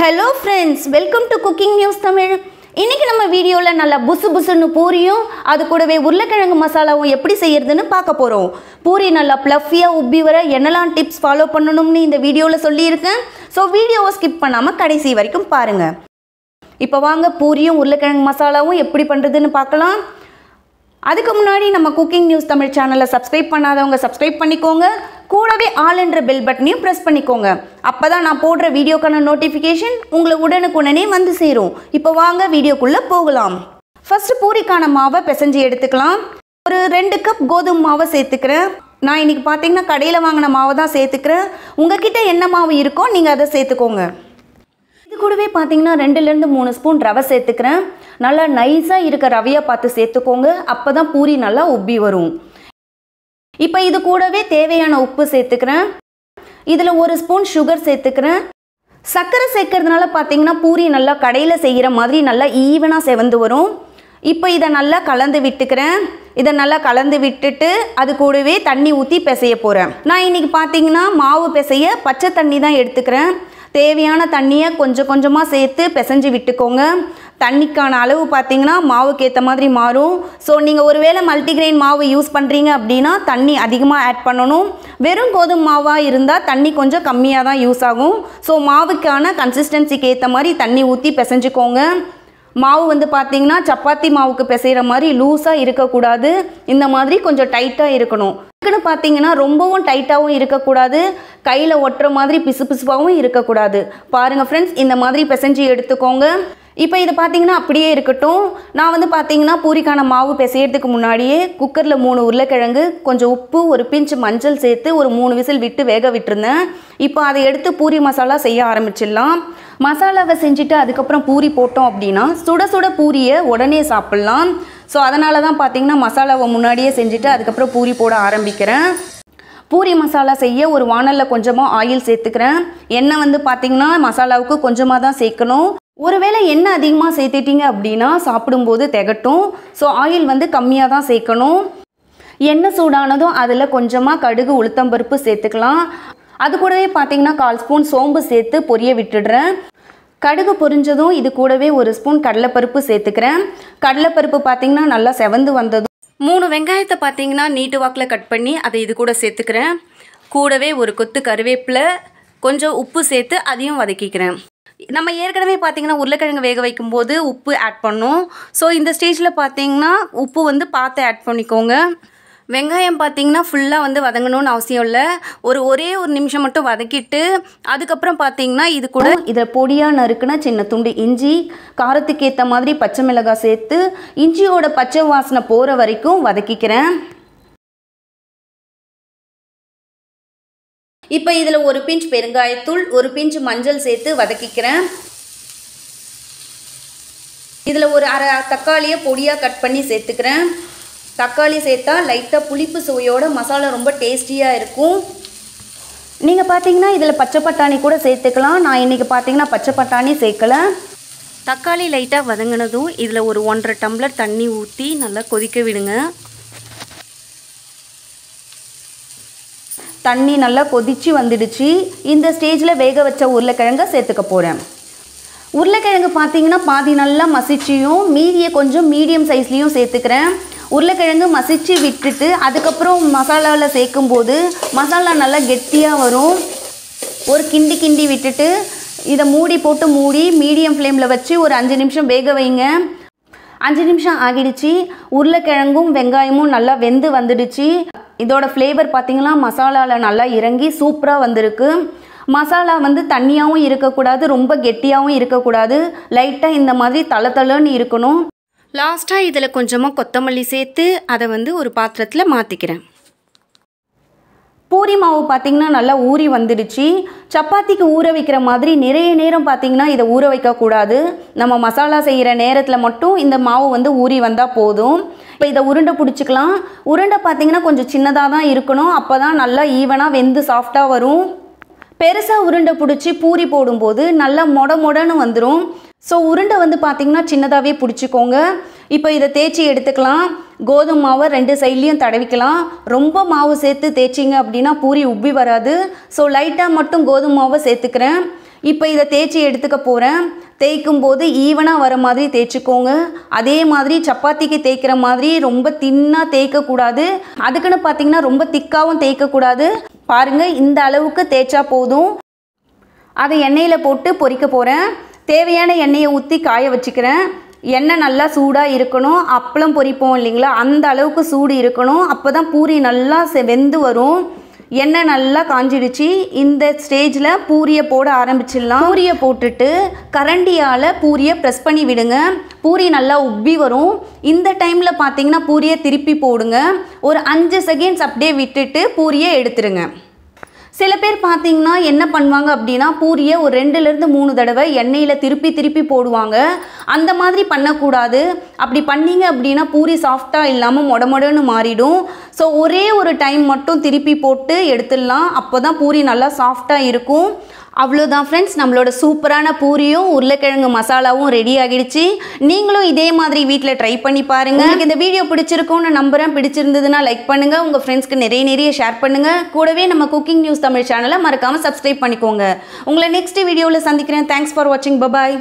Hello friends, welcome to Cooking News Tamil. இன்னைக்கு நம்ம வீடியோல நல்ல புசு புசுன்னு பூரியும் அது கூடவே உருளைக்கிழங்கு மசாலாவும் எப்படி செய்யறதுன்னு பார்க்க போறோம். பூரி நல்லா ஃப்ளஃபியா உப்பி வர என்னெல்லாம் டிப்ஸ் ஃபாலோ பண்ணனும்னு இந்த வீடியோல சொல்லி இருக்கேன். சோ வீடியோவை ஸ்கிப் பண்ணாம கடைசி வரைக்கும் பாருங்க. இப்போ வாங்க பூரியும் உருளைக்கிழங்கு மசாலாவும் எப்படி பண்றதுன்னு பார்க்கலாம். அதுக்கு முன்னாடி நம்ம குக்கிங் நியூஸ் தமிழ் சேனலை சப்ஸ்கிரைப் பண்ணாதவங்க சப்ஸ்கிரைப் பண்ணிக்கோங்க. கூடவே ஆல் என்ற பெல் பட்டனையும் பிரஸ் பண்ணிக்கோங்க. அப்பதான் நான் போடுற வீடியோக்கான நோட்டிஃபிகேஷன் உங்களை உடனுக்குடனே வந்து சேரும். இப்போ வாங்க வீடியோக்குள்ள போகலாம். ஃபர்ஸ்ட் பூரிக்கான மாவை பிசைஞ்சு எடுத்துக்கலாம். ஒரு 2 கப் கோதுமை மாவை சேர்த்துக்கிறேன். நான் இன்னைக்கு பார்த்தீங்கன்னா கடையில் வாங்கின மாவை தான் சேர்த்துக்கிறேன். உங்ககிட்ட என்ன மாவு இருக்கோ நீங்கள் அதை சேர்த்துக்கோங்க. இது கூடவே பார்த்தீங்கன்னா 2லேருந்து 3 ஸ்பூன் ரவை சேர்த்துக்கிறேன். நல்லா நைஸாக இருக்க ரவையாக பார்த்து சேர்த்துக்கோங்க. அப்போ தான் பூரி நல்லா உப்பி வரும். இப்போ இது கூடவே தேவையான உப்பு சேர்த்துக்கிறேன். இதில் 1 ஸ்பூன் சுகர் சேர்த்துக்கிறேன். சர்க்கரை சேர்க்கறதுனால பார்த்தீங்கன்னா பூரி நல்லா கடையில் செய்கிற மாதிரி நல்லா ஈவனாக செவந்து வரும். இப்போ இதை நல்லா கலந்து விட்டுக்கிறேன். இதை நல்லா கலந்து விட்டுட்டு அது கூடவே தண்ணி ஊற்றி பிசைய போகிறேன். நான் இன்றைக்கி பார்த்தீங்கன்னா மாவு பிசைய பச்சை தண்ணி தான் எடுத்துக்கிறேன். தேவையான தண்ணியை கொஞ்சம் கொஞ்சமாக சேர்த்து பிசைஞ்சு விட்டுக்கோங்க. தண்ணிக்கான அளவு பார்த்தீங்கன்னா மாவுக்கு ஏற்ற மாதிரி மாறும். ஸோ நீங்கள் ஒருவேளை மல்டிகிரெயின் மாவு யூஸ் பண்ணுறீங்க அப்படின்னா தண்ணி அதிகமாக ஆட் பண்ணணும். வெறும் கோதுமை மாவாக இருந்தால் தண்ணி கொஞ்சம் கம்மியாக தான் யூஸ் ஆகும். ஸோ மாவுக்கான கன்சிஸ்டன்சிக்கு ஏற்ற மாதிரி தண்ணி ஊற்றி பிசைஞ்சுக்கோங்க. மாவு வந்து பார்த்தீங்கன்னா சப்பாத்தி மாவுக்கு பிசைகிற மாதிரி லூஸாக இருக்கக்கூடாது. இந்த மாதிரி கொஞ்சம் டைட்டாக இருக்கணும். இதுக்குன்னு பார்த்தீங்கன்னா ரொம்பவும் டைட்டாகவும் இருக்கக்கூடாது. கையில் ஒட்டுற மாதிரி பிசு பிசுப்பாகவும் இருக்கக்கூடாது. பாருங்கள் ஃப்ரெண்ட்ஸ், இந்த மாதிரி பிசைஞ்சு எடுத்துக்கோங்க. இப்போ இது பார்த்தீங்கன்னா அப்படியே இருக்கட்டும். நான் வந்து பார்த்தீங்கன்னா பூரிக்கான மாவு பிசையறதுக்கு முன்னாடியே குக்கரில் 3 உருளைக்கிழங்கு, கொஞ்சம் உப்பு, ஒரு பிஞ்ச் மஞ்சள் சேர்த்து ஒரு 3 விசில் விட்டு வேக விட்டுருந்தேன். இப்போ அதை எடுத்து பூரி மசாலா செய்ய ஆரம்பிச்சிடலாம். மசாலாவை செஞ்சுட்டு அதுக்கப்புறம் பூரி போட்டோம் அப்படின்னா சுட சுட பூரியை உடனே சாப்பிட்லாம். ஸோ அதனால தான் பார்த்தீங்கன்னா மசாலாவை முன்னாடியே செஞ்சுட்டு அதுக்கப்புறம் பூரி போட ஆரம்பிக்கிறேன். பூரி மசாலா செய்ய ஒரு வானலில் கொஞ்சமாக ஆயில் சேர்த்துக்கிறேன். எண்ணெய் வந்து பார்த்தீங்கன்னா மசாலாவுக்கு கொஞ்சமாக தான் சேர்க்கணும். ஒருவேளை எண்ணெய் அதிகமாக சேர்த்துட்டிங்க அப்படின்னா சாப்பிடும்போது திகட்டும். ஸோ ஆயில் வந்து கம்மியாக தான் சேர்க்கணும். எண்ணெய் சூடானதும் அதில் கொஞ்சமாக கடுகு, உளுத்தம்பருப்பு சேர்த்துக்கலாம். அது கூடவே பார்த்தீங்கன்னா 1/4 ஸ்பூன் சோம்பு சேர்த்து பொரிய விட்டுடுறேன். கடுகு பொரிஞ்சதும் இது கூடவே 1 ஸ்பூன் கடலைப்பருப்பு சேர்த்துக்கிறேன். கடலைப்பருப்பு பார்த்தீங்கன்னா நல்லா செவந்து வந்ததும் 3 வெங்காயத்தை பார்த்தீங்கன்னா நீட்டு வாக்கில் கட் பண்ணி அதை இது கூட சேர்த்துக்கிறேன். கூடவே ஒரு கொத்து கருவேப்பிலை, கொஞ்சம் உப்பு சேர்த்து அதையும் வதக்கிக்கிறேன். நம்ம ஏற்கனவே பார்த்தீங்கன்னா உருளைக்கிழங்கு வேக வைக்கும்போது உப்பு ஆட் பண்ணோம். ஸோ இந்த ஸ்டேஜில் பார்த்தீங்கன்னா உப்பு வந்து பார்த்து ஆட் பண்ணிக்கோங்க. வெங்காயம் பார்த்தீங்கன்னா ஃபுல்லாக வந்து வதங்கணும்னு அவசியம் இல்லை. ஒரே ஒரு நிமிஷம் மட்டும் வதக்கிட்டு அதுக்கப்புறம் பார்த்தீங்கன்னா இது கூட இதில் பொடியாக நறுக்குன சின்ன துண்டு இஞ்சி, காரத்துக்கு ஏற்ற மாதிரி பச்சை மிளகாய் சேர்த்து இஞ்சியோட பச்சை வாசனை போகிற வரைக்கும் வதக்கிக்கிறேன். இப்போ இதில் 1 பிஞ்ச் பெருங்காயத்தூள், 1 பிஞ்ச் மஞ்சள் சேர்த்து வதக்கிக்கிறேன். இதில் ஒரு அரை தக்காளியை பொடியாக கட் பண்ணி சேர்த்துக்கிறேன். தக்காளி சேர்த்தா லைட்டாக புளிப்பு சுவையோட மசாலா ரொம்ப டேஸ்டியாக இருக்கும். நீங்கள் பார்த்தீங்கன்னா இதில் பச்சை பட்டாணி கூட சேர்த்துக்கலாம். நான் இன்றைக்கி பார்த்தீங்கன்னா பச்சை பட்டாணி சேர்க்கலை. தக்காளி லைட்டாக வதங்கினதும் இதில் ஒரு 1.5 டம்ளர் தண்ணி ஊற்றி நல்லா கொதிக்க விடுங்க. தண்ணி நல்லா கொதித்து வந்துடுச்சு. இந்த ஸ்டேஜில் வேக வச்ச உருளைக்கிழங்கை சேர்த்துக்க போகிறேன். உருளைக்கிழங்கு பார்த்தீங்கன்னா பாதி நல்லா மசிச்சியும் மீதியை கொஞ்சம் மீடியம் சைஸ்லேயும் சேர்த்துக்கிறேன். உருளைக்கிழங்கு மசிச்சு விட்டுட்டு அதுக்கப்புறம் மசாலாவில் சேர்க்கும்போது மசாலா நல்லா கெட்டியாக வரும். ஒரு கிண்டி விட்டுட்டு இதை மூடி மீடியம் ஃப்ளேமில் வச்சு ஒரு 5 நிமிஷம் வேக வைங்க. 5 நிமிஷம் ஆகிடுச்சு. உருளைக்கிழங்கும் வெங்காயமும் நல்லா வெந்து வந்துடுச்சு. இதோட ஃப்ளேவர் பார்த்தீங்கன்னா மசாலாவில் நல்லா இறங்கி சூப்பராக வந்திருக்கு. மசாலா வந்து தண்ணியாகவும் இருக்கக்கூடாது, ரொம்ப கெட்டியாகவும் இருக்கக்கூடாது. லைட்டாக இந்த மாதிரி தளன்னு இருக்கணும். லாஸ்ட்டாக இதில் கொஞ்சமாக கொத்தமல்லி சேர்த்து அதை வந்து ஒரு பாத்திரத்தில் மாற்றிக்கிறேன். பூரி மாவு பார்த்திங்கன்னா நல்லா ஊறி வந்துடுச்சு. சப்பாத்திக்கு ஊற வைக்கிற மாதிரி நிறைய நேரம் பார்த்திங்கன்னா இதை ஊற வைக்கக்கூடாது. நம்ம மசாலா செய்கிற நேரத்தில் மட்டும் இந்த மாவு வந்து ஊறி வந்தால் போதும். இப்போ இதை உருண்டை பிடிச்சிக்கலாம். உருண்டை பார்த்திங்கன்னா கொஞ்சம் சின்னதாக தான் இருக்கணும். அப்போ தான் நல்லா ஈவனாக வெந்து சாஃப்டாக வரும். பெருசாக உருண்டை பிடிச்சி பூரி போடும்போது நல்லா மொடன்னு வந்துடும். ஸோ உருண்டை வந்து பார்த்திங்கன்னா சின்னதாகவே பிடிச்சிக்கோங்க. இப்போ இதை தேய்ச்சி எடுத்துக்கலாம். கோதுமை மாவை 2 சைட்லேயும் தடவிக்கலாம். ரொம்ப மாவு சேர்த்து தேய்ச்சிங்க அப்படின்னா பூரி உப்பி வராது. ஸோ லைட்டாக மட்டும் கோதுமை மாவை சேர்த்துக்கிறேன். இப்போ இதை தேய்ச்சி எடுத்துக்க போகிறேன். தேய்க்கும் போது ஈவனாக வர மாதிரி தேய்ச்சிக்கோங்க. அதே மாதிரி சப்பாத்திக்கு தேய்க்கிற மாதிரி ரொம்ப தின்னாக தேய்க்கக்கூடாது. அதுக்குன்னு பார்த்தீங்கன்னா ரொம்ப திக்காகவும் தேய்க்கக்கூடாது. பாருங்கள், இந்த அளவுக்கு தேய்ச்சா போதும். அதை எண்ணெயில் போட்டு பொரிக்க போகிறேன். தேவையான எண்ணெயை ஊற்றி காய வச்சுக்கிறேன். எண்ணெய் நல்லா சூடாக இருக்கணும். அப்பளம் பொரிப்போம் இல்லைங்களா, அந்த அளவுக்கு சூடு இருக்கணும். அப்போ தான் பூரி நல்லா வெந்து வரும். எண்ணெய் நல்லா காஞ்சிடுச்சு. இந்த ஸ்டேஜில் பூரியை போட ஆரம்பிச்சிடலாம். பூரியை போட்டுட்டு கரண்டியால் பூரியை ப்ரெஸ் பண்ணி விடுங்க. பூரி நல்லா உப்பி வரும். இந்த டைமில் பார்த்தீங்கன்னா பூரியை திருப்பி போடுங்க. ஒரு 5 செகண்ட்ஸ் அப்படியே விட்டுட்டு பூரியை எடுத்துருங்க. சில பேர் பார்த்தீங்கன்னா என்ன பண்ணுவாங்க அப்படின்னா, பூரியை ஒரு 2லேருந்து 3 தடவை எண்ணெயில் திருப்பி போடுவாங்க. அந்த மாதிரி பண்ணக்கூடாது. அப்படி பண்ணீங்க அப்படின்னா பூரி சாஃப்டாக இல்லாமல் மொடமொடன்னு மாறிடும். ஸோ ஒரே ஒரு டைம் மட்டும் திருப்பி போட்டு எடுத்துடலாம். அப்போ தான் பூரி நல்லா சாஃப்டாக இருக்கும். அவ்வளோதான் ஃப்ரெண்ட்ஸ், நம்மளோட சூப்பரான பூரியும் உருளைக்கிழங்கு மசாலாவும் ரெடி ஆகிடுச்சு. நீங்களும் இதே மாதிரி வீட்டில் ட்ரை பண்ணி பாருங்கள். எனக்கு இந்த வீடியோ பிடிச்சிருக்கும்னு நம்புகிறேன். பிடிச்சிருந்ததுன்னா லைக் பண்ணுங்கள், உங்கள் ஃப்ரெண்ட்ஸ்க்கு நிறைய ஷேர் பண்ணுங்கள். கூடவே நம்ம குக்கிங் நியூஸ் தமிழ் சேனலை மறக்காமல் சப்ஸ்கிரைப் பண்ணிக்கோங்க. உங்களை நெக்ஸ்ட் வீடியோவில் சந்திக்கிறேன். தேங்க்ஸ் ஃபார் வாட்சிங். பபாய்.